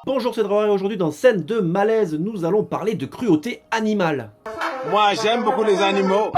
Bonjour, c'est Drawer et aujourd'hui dans Scène de malaise, nous allons parler de cruauté animale. Moi, j'aime beaucoup les animaux.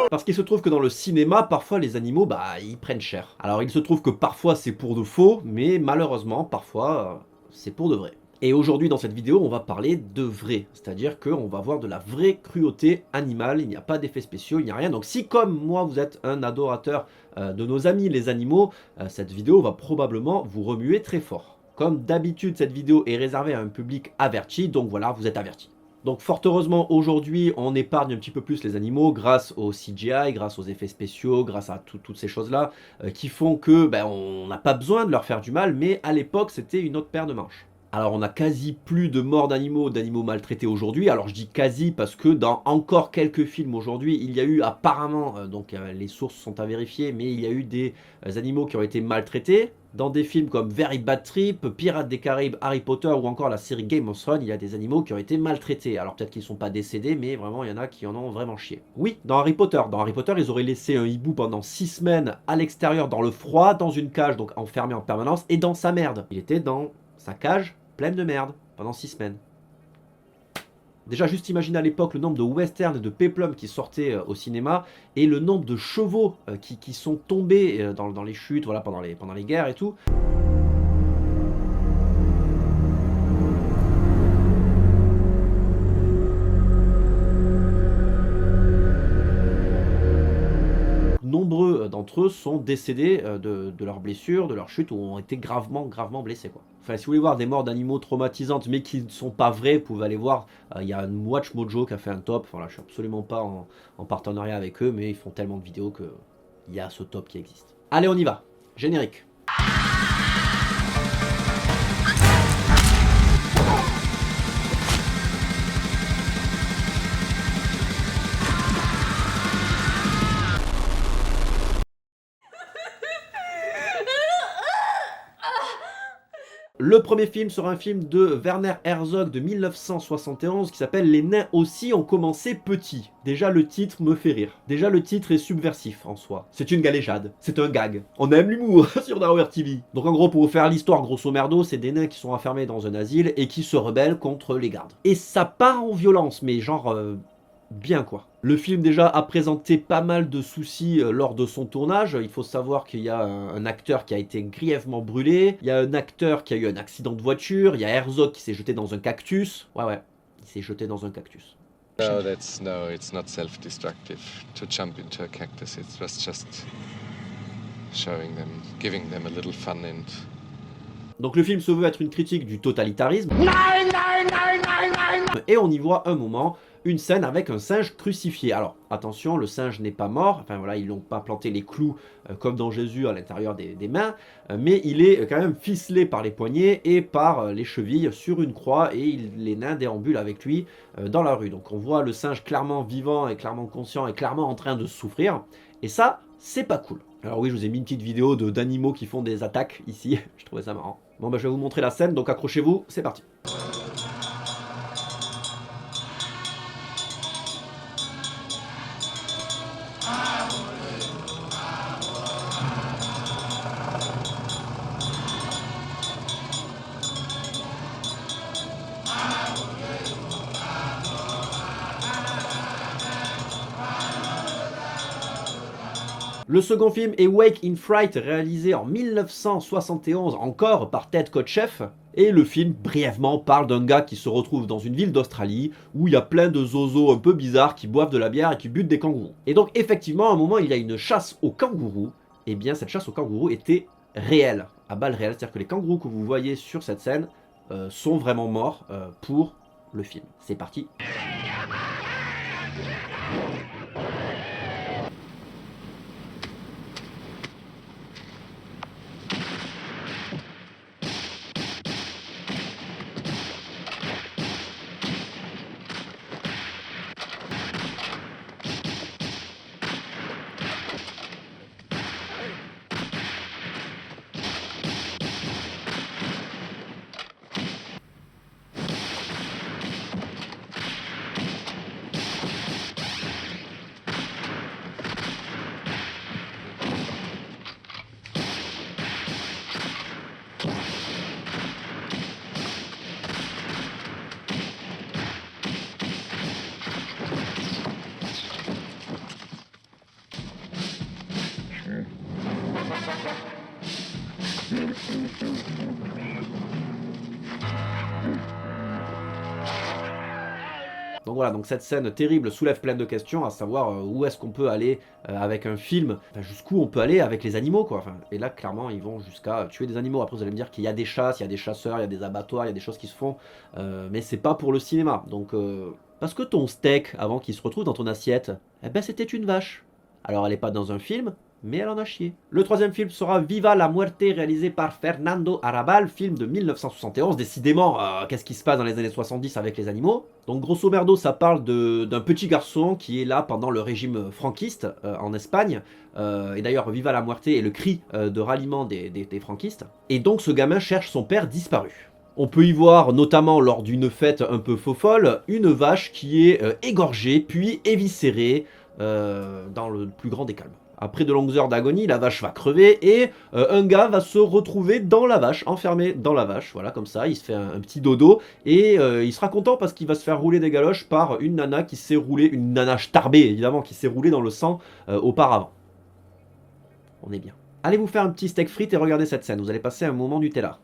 Parce qu'il se trouve que dans le cinéma, parfois les animaux, ils prennent cher. Alors il se trouve que parfois c'est pour de faux, mais malheureusement, parfois c'est pour de vrai. Et aujourd'hui dans cette vidéo, on va parler de vrai, c'est-à-dire qu'on va voir de la vraie cruauté animale, il n'y a pas d'effets spéciaux, il n'y a rien. Donc si comme moi vous êtes un adorateur de nos amis les animaux, cette vidéo va probablement vous remuer très fort. Comme d'habitude, cette vidéo est réservée à un public averti, donc voilà, vous êtes avertis. Donc fort heureusement, aujourd'hui, on épargne un petit peu plus les animaux grâce au CGI, grâce aux effets spéciaux, grâce à toutes ces choses-là, qui font que on n'a pas besoin de leur faire du mal, mais à l'époque, c'était une autre paire de manches. Alors on a quasi plus de morts d'animaux maltraités aujourd'hui. Alors je dis quasi parce que dans encore quelques films aujourd'hui, il y a eu apparemment, les sources sont à vérifier, mais il y a eu des animaux qui ont été maltraités. Dans des films comme Very Bad Trip, Pirates des Caraïbes, Harry Potter ou encore la série Game of Thrones, il y a des animaux qui ont été maltraités. Alors peut-être qu'ils ne sont pas décédés, mais vraiment il y en a qui en ont vraiment chié. Oui, dans Harry Potter, ils auraient laissé un hibou pendant 6 semaines à l'extérieur dans le froid, dans une cage, donc enfermé en permanence, et dans sa merde. Il était dans sa cage pleine de merde pendant 6 semaines. Déjà, juste imagine à l'époque le nombre de westerns et de péplums qui sortaient au cinéma et le nombre de chevaux qui sont tombés dans les chutes, voilà, pendant les guerres et tout. Nombreux d'entre eux sont décédés de leurs blessures, de leurs chutes, ou ont été gravement blessés, quoi. Enfin, si vous voulez voir des morts d'animaux traumatisantes, mais qui ne sont pas vraies, vous pouvez aller voir. Il y a un Watch Mojo qui a fait un top. Voilà, je suis absolument pas en partenariat avec eux, mais ils font tellement de vidéos que il y a ce top qui existe. Allez, on y va. Générique. Le premier film sera un film de Werner Herzog de 1971 qui s'appelle Les nains aussi ont commencé petits. Déjà le titre me fait rire. Déjà le titre est subversif en soi. C'est une galéjade, c'est un gag. On aime l'humour sur Drawer TV. Donc en gros pour vous faire l'histoire grosso merdo, c'est des nains qui sont enfermés dans un asile et qui se rebellent contre les gardes. Et ça part en violence, mais genre bien quoi. Le film déjà a présenté pas mal de soucis lors de son tournage. Il faut savoir qu'il y a un acteur qui a été grièvement brûlé, il y a un acteur qui a eu un accident de voiture, il y a Herzog qui s'est jeté dans un cactus. Ouais, il s'est jeté dans un cactus. No, it's not self-destructive to jump into a cactus. It was just showing them, giving them a little fun and... Donc le film se veut être une critique du totalitarisme. Et on y voit un moment, une scène avec un singe crucifié. Alors attention, le singe n'est pas mort, enfin voilà, ils n'ont pas planté les clous comme dans Jésus à l'intérieur des mains, mais il est quand même ficelé par les poignets et par les chevilles sur une croix et les nains déambulent avec lui dans la rue. Donc on voit le singe clairement vivant et clairement conscient et clairement en train de souffrir, et ça, c'est pas cool. Alors oui, je vous ai mis une petite vidéo d'animaux qui font des attaques ici, je trouvais ça marrant. Bon je vais vous montrer la scène, donc accrochez-vous, c'est parti. Le second film est Wake in Fright, réalisé en 1971, encore par Ted Kotcheff. Et le film, brièvement, parle d'un gars qui se retrouve dans une ville d'Australie où il y a plein de zozos un peu bizarres qui boivent de la bière et qui butent des kangourous. Et donc, effectivement, à un moment, il y a une chasse aux kangourous. Et bien, cette chasse aux kangourous était réelle, à balles réelles. C'est-à-dire que les kangourous que vous voyez sur cette scène sont vraiment morts pour le film. C'est parti. Donc voilà, donc cette scène terrible soulève plein de questions, à savoir où est-ce qu'on peut aller avec un film, enfin, jusqu'où on peut aller avec les animaux, quoi. Enfin, et là, clairement, ils vont jusqu'à tuer des animaux. Après, vous allez me dire qu'il y a des chasses, il y a des chasseurs, il y a des abattoirs, il y a des choses qui se font, mais c'est pas pour le cinéma. Donc, parce que ton steak, avant qu'il se retrouve dans ton assiette, eh ben c'était une vache. Alors, elle est pas dans un film, mais elle en a chié. Le troisième film sera Viva la Muerte, réalisé par Fernando Arrabal, film de 1971. Décidément, qu'est-ce qui se passe dans les années 70 avec les animaux? Donc grosso merdo, ça parle d'un petit garçon qui est là pendant le régime franquiste en Espagne. Et d'ailleurs, Viva la Muerte est le cri de ralliement des franquistes. Et donc ce gamin cherche son père disparu. On peut y voir, notamment lors d'une fête un peu faux-folle, une vache qui est égorgée puis éviscérée dans le plus grand des calmes. Après de longues heures d'agonie, la vache va crever et un gars va se retrouver dans la vache, enfermé dans la vache, voilà, comme ça, il se fait un petit dodo et il sera content parce qu'il va se faire rouler des galoches par une nana qui s'est roulée, une nana starbée évidemment, qui s'est roulée dans le sang auparavant. On est bien. Allez vous faire un petit steak frites et regardez cette scène, vous allez passer un moment Nutella.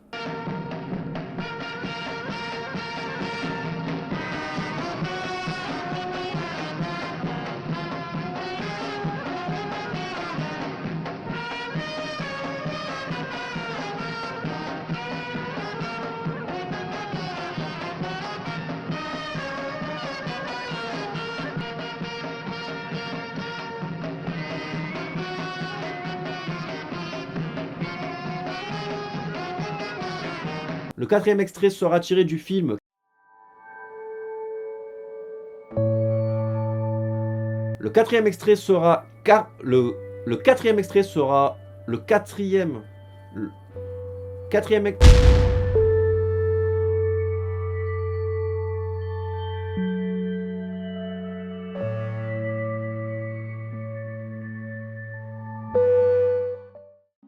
Le quatrième extrait sera tiré du film Le quatrième extrait sera le quatrième extrait sera le quatrième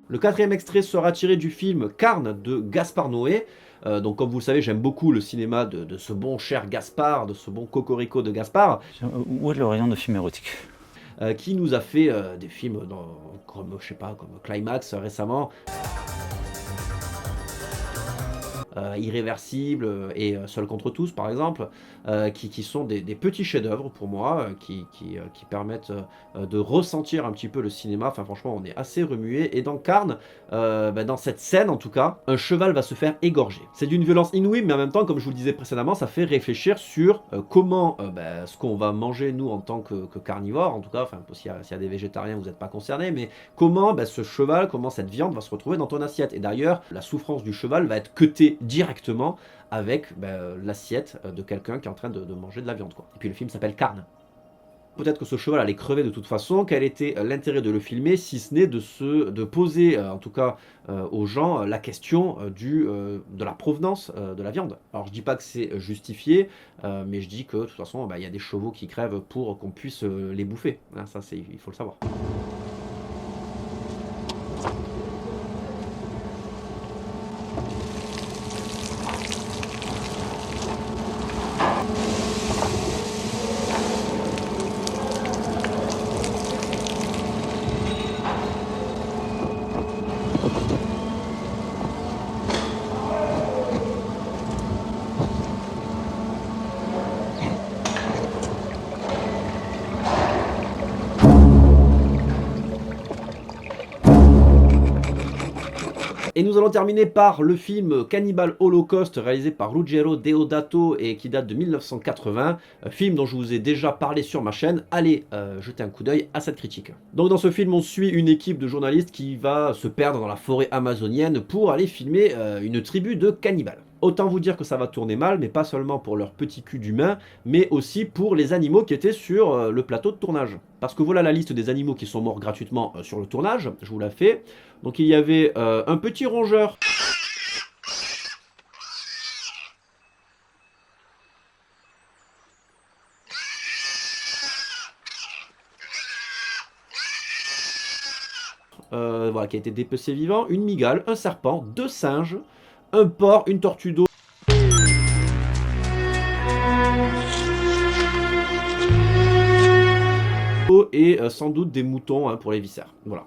Le quatrième extrait sera tiré du film Carne de Gaspard Noé. Donc comme vous le savez, j'aime beaucoup le cinéma de ce bon cher Gaspard, de ce bon cocorico de Gaspard. Où est le rayon de films érotiques? Qui nous a fait des films comme, je sais pas, comme Climax récemment. Irréversible et Seul contre tous par exemple, qui sont des petits chefs-d'œuvre pour moi, qui permettent de ressentir un petit peu le cinéma. Enfin franchement on est assez remué. Et dans Carne, dans cette scène en tout cas, un cheval va se faire égorger. C'est d'une violence inouïe, mais en même temps, comme je vous le disais précédemment, ça fait réfléchir sur comment ce qu'on va manger nous en tant que carnivore, en tout cas, enfin s'il y a des végétariens vous n'êtes pas concernés, mais comment ce cheval, comment cette viande va se retrouver dans ton assiette. Et d'ailleurs la souffrance du cheval va être cutée directement avec l'assiette de quelqu'un qui est en train de manger de la viande, quoi. Et puis le film s'appelle Carne. Peut-être que ce cheval allait crever de toute façon, quel était l'intérêt de le filmer, si ce n'est de poser, en tout cas aux gens, la question de la provenance de la viande. Alors je dis pas que c'est justifié, mais je dis que de toute façon, il y a des chevaux qui crèvent pour qu'on puisse les bouffer. Hein, ça, il faut le savoir. Et nous allons terminer par le film Cannibal Holocaust, réalisé par Ruggero Deodato et qui date de 1980, film dont je vous ai déjà parlé sur ma chaîne. Allez jeter un coup d'œil à cette critique. Donc dans ce film, on suit une équipe de journalistes qui va se perdre dans la forêt amazonienne pour aller filmer une tribu de cannibales. Autant vous dire que ça va tourner mal, mais pas seulement pour leur petit cul d'humain, mais aussi pour les animaux qui étaient sur le plateau de tournage. Parce que voilà la liste des animaux qui sont morts gratuitement sur le tournage, je vous la fais. Donc il y avait un petit rongeur. Voilà, qui a été dépecé vivant, une mygale, un serpent, 2 singes, un porc, une tortue d'eau. Et sans doute des moutons pour les viscères. Voilà.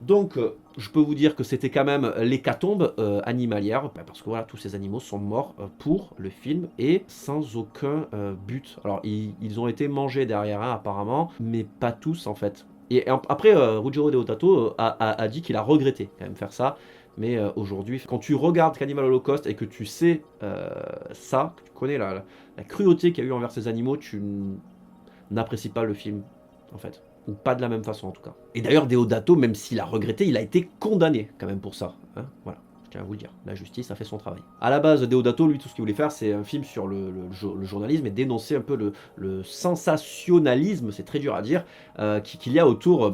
Donc, je peux vous dire que c'était quand même l'hécatombe animalière, parce que voilà, tous ces animaux sont morts pour le film et sans aucun but. Alors, ils ont été mangés derrière, hein, apparemment, mais pas tous en fait. Et après, Ruggero Deodato a dit qu'il a regretté quand même faire ça. Mais aujourd'hui, quand tu regardes Cannibal Holocaust et que tu sais ça, que tu connais la cruauté qu'il y a eu envers ces animaux, tu n'apprécies pas le film, en fait. Ou pas de la même façon, en tout cas. Et d'ailleurs, Deodato, même s'il a regretté, il a été condamné, quand même, pour ça. Hein, voilà, je tiens à vous le dire. La justice a fait son travail. À la base, Deodato, lui, tout ce qu'il voulait faire, c'est un film sur le journalisme et dénoncer un peu le sensationnalisme, c'est très dur à dire, qu'il y a autour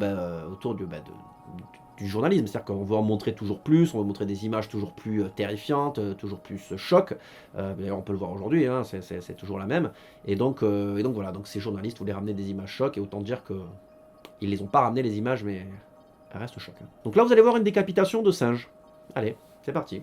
du journalisme, c'est-à-dire qu'on veut en montrer toujours plus, on veut montrer des images toujours plus terrifiantes, toujours plus choc. D'ailleurs, on peut le voir aujourd'hui, hein, c'est toujours la même. Et donc voilà, donc ces journalistes voulaient ramener des images chocs, et autant dire que ils les ont pas ramené les images, mais elles restent choc. Hein. Donc là, vous allez voir une décapitation de singe. Allez, c'est parti.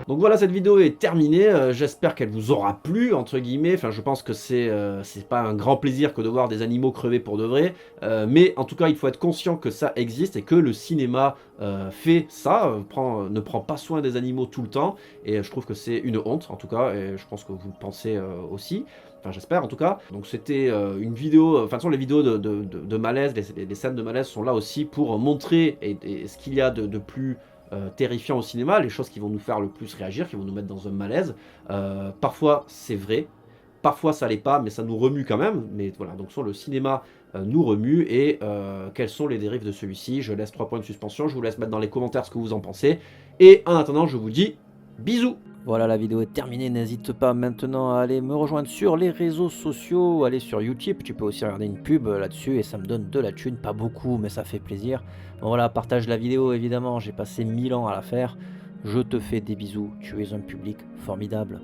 Donc voilà, cette vidéo est terminée, j'espère qu'elle vous aura plu, entre guillemets, enfin je pense que c'est pas un grand plaisir que de voir des animaux crever pour de vrai, mais en tout cas il faut être conscient que ça existe et que le cinéma fait ça, ne prend pas soin des animaux tout le temps, et je trouve que c'est une honte en tout cas, et je pense que vous le pensez aussi. Enfin, j'espère en tout cas. Donc c'était une vidéo, enfin de toute façon les vidéos de malaise, les scènes de malaise sont là aussi pour montrer et ce qu'il y a de plus terrifiant au cinéma, les choses qui vont nous faire le plus réagir, qui vont nous mettre dans un malaise. Parfois c'est vrai, parfois ça l'est pas, mais ça nous remue quand même. Mais voilà, donc sur le cinéma nous remue, et quelles sont les dérives de celui-ci. Je laisse 3 points de suspension, je vous laisse mettre dans les commentaires ce que vous en pensez. Et en attendant, je vous dis bisous. Voilà, la vidéo est terminée. N'hésite pas maintenant à aller me rejoindre sur les réseaux sociaux, aller sur YouTube. Tu peux aussi regarder une pub là-dessus et ça me donne de la thune. Pas beaucoup, mais ça fait plaisir. Bon, voilà, partage la vidéo évidemment. J'ai passé 1000 ans à la faire. Je te fais des bisous. Tu es un public formidable.